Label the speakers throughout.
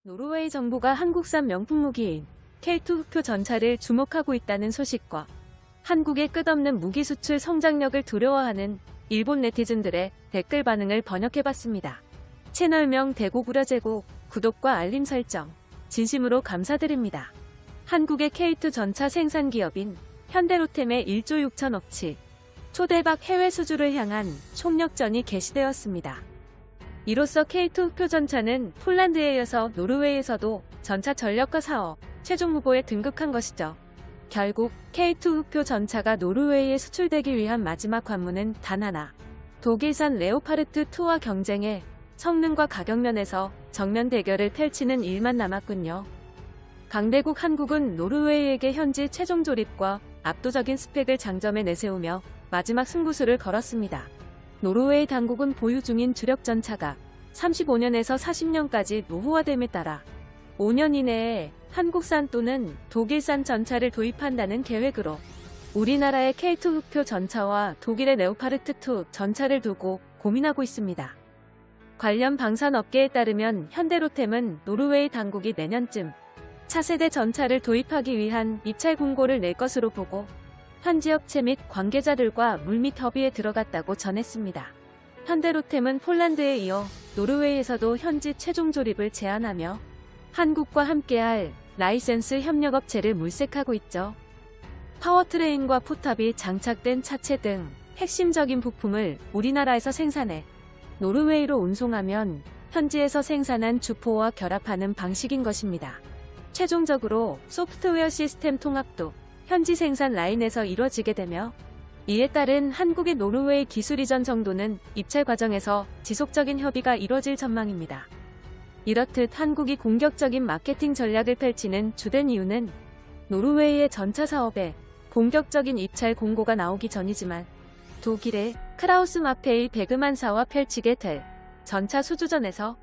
Speaker 1: 노르웨이 정부가 한국산 명품 무기인 K2 흑표 전차를 주목하고 있다는 소식과 한국의 끝없는 무기 수출 성장력을 두려워하는 일본 네티즌들의 댓글 반응을 번역해봤습니다. 채널명 대고구려 제곱, 구독과 알림 설정, 진심으로 감사드립니다. 한국의 K2 전차 생산 기업인 현대로템의 1조 6천억치 초대박 해외 수주를 향한 총력전이 개시되었습니다. 이로써 K2 흑표 전차는 폴란드에 이어서 노르웨이에서도 전차 전력과 사업 최종 후보에 등극한 것이죠. 결국 K2 흑표 전차가 노르웨이에 수출되기 위한 마지막 관문은 단 하나. 독일산 레오파르트 2와 경쟁해 성능과 가격 면에서 정면 대결을 펼치는 일만 남았군요. 강대국 한국은 노르웨이에게 현지 최종 조립과 압도적인 스펙을 장점에 내세우며 마지막 승부수를 걸었습니다. 노르웨이 당국은 보유 중인 주력 전차가 35년에서 40년까지 노후화됨에 따라 5년 이내에 한국산 또는 독일산 전차를 도입한다는 계획으로 우리나라의 K2 흑표 전차와 독일의 레오파르트 2 전차를 두고 고민하고 있습니다. 관련 방산업계에 따르면 현대로템은 노르웨이 당국이 내년쯤 차세대 전차를 도입하기 위한 입찰 공고를 낼 것으로 보고 현지 업체 및 관계자들과 물밑 협의에 들어갔다고 전했습니다. 현대로템은 폴란드에 이어 노르웨이에서도 현지 최종 조립을 제안하며 한국과 함께할 라이센스 협력업체를 물색하고 있죠. 파워트레인과 포탑이 장착된 차체 등 핵심적인 부품을 우리나라에서 생산해 노르웨이로 운송하면 현지에서 생산한 주포와 결합하는 방식인 것입니다. 최종적으로 소프트웨어 시스템 통합도 현지 생산 라인에서 이뤄지게 되며 이에 따른 한국의 노르웨이 기술 이전 정도는 입찰 과정에서 지속적인 협의가 이뤄질 전망입니다. 이렇듯 한국이 공격적인 마케팅 전략을 펼치는 주된 이유는 노르웨이의 전차 사업에 본격적인 입찰 공고가 나오기 전이지만 독일의 크라우스 마페이 베그만사와 펼치게 될 전차 수주전에서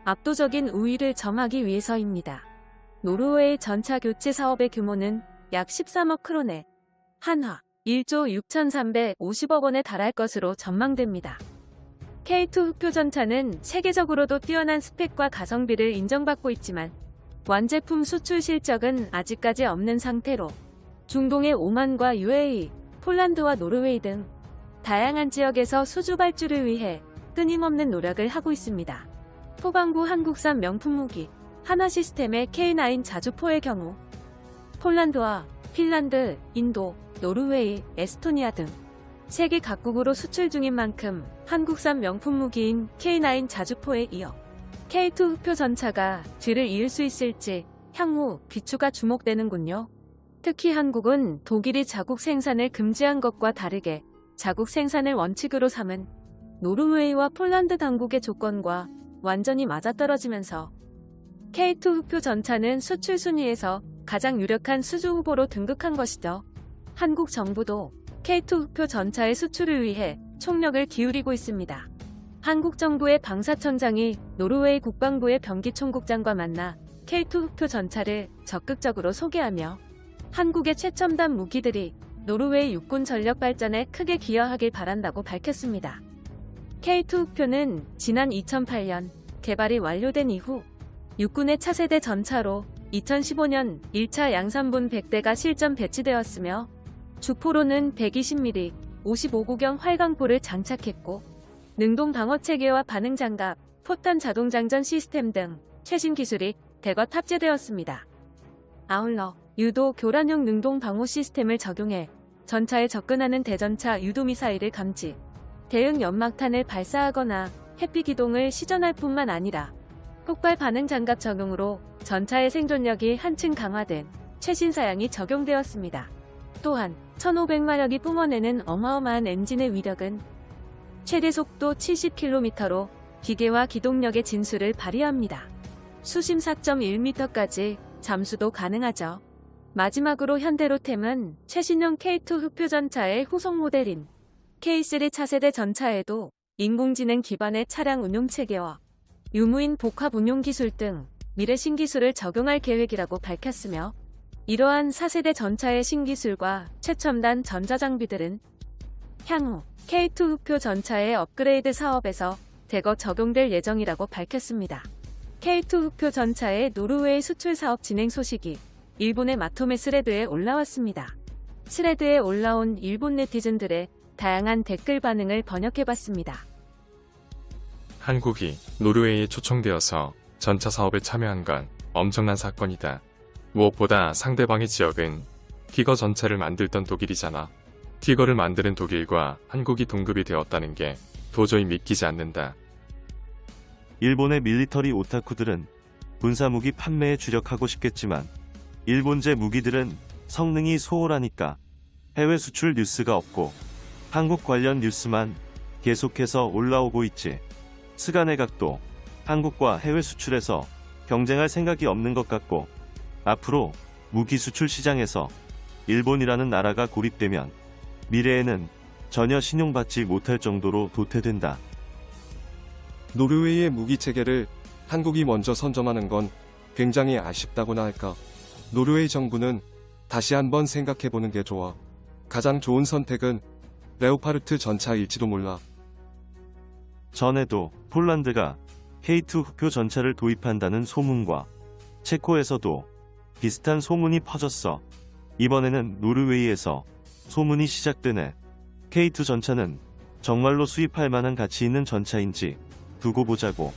Speaker 1: 압도적인 우위를 점하기 위해서입니다. 노르웨이 전차 교체 사업의 규모는 약 13억 크로네, 한화 1조 6,350억 원에 달할 것으로 전망됩니다. K2 흑표 전차는 세계적으로도 뛰어난 스펙과 가성비를 인정받고 있지만 완제품 수출 실적은 아직까지 없는 상태로 중동의 오만과 UAE, 폴란드와 노르웨이 등 다양한 지역에서 수주 발주를 위해 끊임없는 노력을 하고 있습니다. 후반부 한국산 명품 무기 한화 시스템의 K9 자주포의 경우 폴란드와 핀란드, 인도, 노르웨이, 에스토니아 등 세계 각국으로 수출 중인 만큼 한국산 명품 무기인 K9 자주포에 이어 K2 흑표 전차가 뒤를 이을 수 있을지 향후 귀추가 주목되는군요. 특히 한국은 독일이 자국 생산을 금지한 것과 다르게 자국 생산을 원칙으로 삼은 노르웨이와 폴란드 당국의 조건과 완전히 맞아떨어지면서 K2 흑표 전차는 수출 순위에서 가장 유력한 수주 후보로 등극한 것이죠. 한국 정부도 K2 흑표 전차의 수출을 위해 총력을 기울이고 있습니다. 한국 정부의 방사청장이 노르웨이 국방부의 병기 총국장과 만나 K2 흑표 전차를 적극적으로 소개하며 한국의 최첨단 무기들이 노르웨이 육군 전력 발전에 크게 기여하길 바란다고 밝혔습니다. K2 흑표는 지난 2008년 개발이 완료된 이후 육군의 차세대 전차로 2015년 1차 양산분 100대가 실전 배치되었으며 주포로는 120mm 55구경 활강포를 장착했고 능동 방어체계와 반응장갑, 포탄 자동장전 시스템 등 최신 기술이 대거 탑재되었습니다. 아울러 유도 교란형 능동 방호 시스템을 적용해 전차에 접근하는 대전차 유도미사일을 감지, 대응 연막탄을 발사하거나 해피 기동을 시전할 뿐만 아니라 폭발 반응 장갑 적용으로 전차의 생존력이 한층 강화된 최신 사양이 적용되었습니다. 또한 1500마력이 뿜어내는 어마어마한 엔진의 위력은 최대 속도 70km로 기계와 기동력의 진수를 발휘합니다. 수심 4.1m까지 잠수도 가능하죠. 마지막으로 현대로템은 최신형 K2 흑표 전차의 후속 모델인 K3 차세대 전차에도 인공지능 기반의 차량 운용 체계와 유무인 복합 운용 기술 등 미래 신기술을 적용할 계획이라고 밝혔으며 이러한 4세대 전차의 신기술과 최첨단 전자장비들은 향후 K2 흑표 전차의 업그레이드 사업에서 대거 적용될 예정이라고 밝혔습니다. K2 흑표 전차의 노르웨이 수출 사업 진행 소식이 일본의 마토메 스레드에 올라왔습니다. 스레드에 올라온 일본 네티즌들의 다양한 댓글 반응을 번역해봤습니다.
Speaker 2: 한국이 노르웨이에 초청되어서 전차 사업에 참여한 건 엄청난 사건이다. 무엇보다 상대방의 지역은 티거 전차를 만들던 독일이잖아. 티거를 만드는 독일과 한국이 동급이 되었다는 게 도저히 믿기지 않는다.
Speaker 3: 일본의 밀리터리 오타쿠들은 군사무기 판매에 주력하고 싶겠지만 일본제 무기들은 성능이 소홀하니까 해외 수출 뉴스가 없고 한국 관련 뉴스만 계속해서 올라오고 있지. 스가네각도 한국과 해외 수출에서 경쟁할 생각이 없는 것 같고 앞으로 무기 수출 시장에서 일본이라는 나라가 고립되면 미래에는 전혀 신용받지 못할 정도로 도태된다.
Speaker 4: 노르웨이의 무기 체계를 한국이 먼저 선점하는 건 굉장히 아쉽다고나 할까. 노르웨이 정부는 다시 한번 생각해보는 게 좋아. 가장 좋은 선택은 레오파르트 전차일지도 몰라.
Speaker 3: 전에도 폴란드가 K2 흑표 전차를 도입한다는 소문과 체코에서도 비슷한 소문이 퍼졌어. 이번에는 노르웨이에서 소문이 시작되네. K2 전차는 정말로 수입할 만한 가치 있는 전차인지 두고 보자고.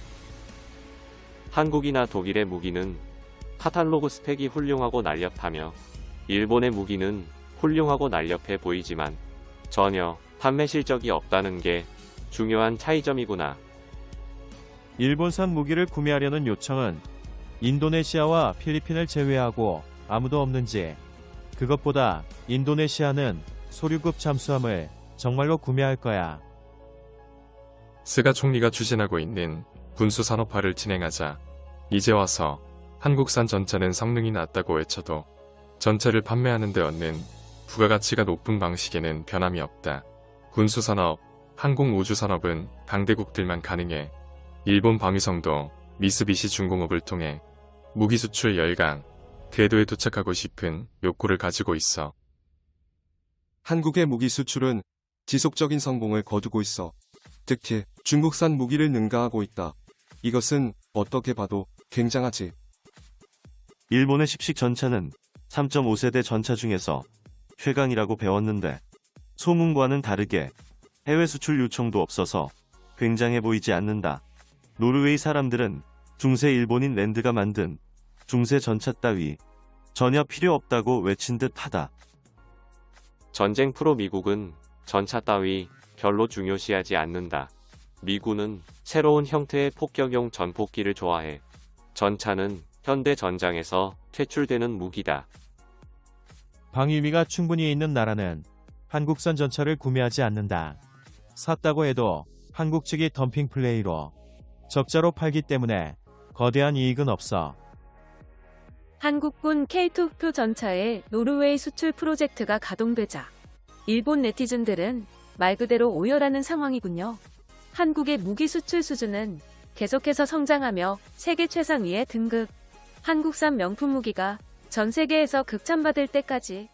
Speaker 5: 한국이나 독일의 무기는 카탈로그 스펙이 훌륭하고 날렵하며 일본의 무기는 훌륭하고 날렵해 보이지만 전혀 판매 실적이 없다는 게 중요한 차이점이구나.
Speaker 6: 일본산 무기를 구매하려는 요청은 인도네시아와 필리핀을 제외하고 아무도 없는지, 그것보다 인도네시아는 소류급 잠수함을 정말로 구매할 거야.
Speaker 2: 스가 총리가 추진하고 있는 군수산업화를 진행하자 이제 와서 한국산 전차는 성능이 낮다고 외쳐도 전차를 판매하는 데 얻는 부가가치가 높은 방식에는 변함이 없다. 군수산업, 항공우주산업은 강대국들만 가능해. 일본 방위성도 미쓰비시 중공업을 통해 무기 수출 열강, 궤도에 도착하고 싶은 욕구를 가지고 있어.
Speaker 4: 한국의 무기 수출은 지속적인 성공을 거두고 있어. 특히 중국산 무기를 능가하고 있다. 이것은 어떻게 봐도 굉장하지.
Speaker 3: 일본의 십식 전차는 3.5세대 전차 중에서 최강이라고 배웠는데 소문과는 다르게 해외 수출 요청도 없어서 굉장해 보이지 않는다. 노르웨이 사람들은 중세 일본인 랜드가 만든 중세 전차 따위 전혀 필요 없다고 외친 듯 하다.
Speaker 5: 전쟁 프로 미국은 전차 따위 별로 중요시하지 않는다. 미군은 새로운 형태의 폭격용 전폭기를 좋아해. 전차는 현대 전장에서 퇴출되는 무기다.
Speaker 6: 방위비가 충분히 있는 나라는 한국산 전차를 구매하지 않는다. 샀다고 해도 한국 측이 덤핑 플레이로 적자로 팔기 때문에 거대한 이익은 없어.
Speaker 1: 한국군 K2 흑표 전차의 노르웨이 수출 프로젝트가 가동되자 일본 네티즌들은 말 그대로 오열하는 상황이군요. 한국의 무기 수출 수준은 계속해서 성장하며 세계 최상위에 등극. 한국산 명품 무기가 전 세계에서 극찬받을 때까지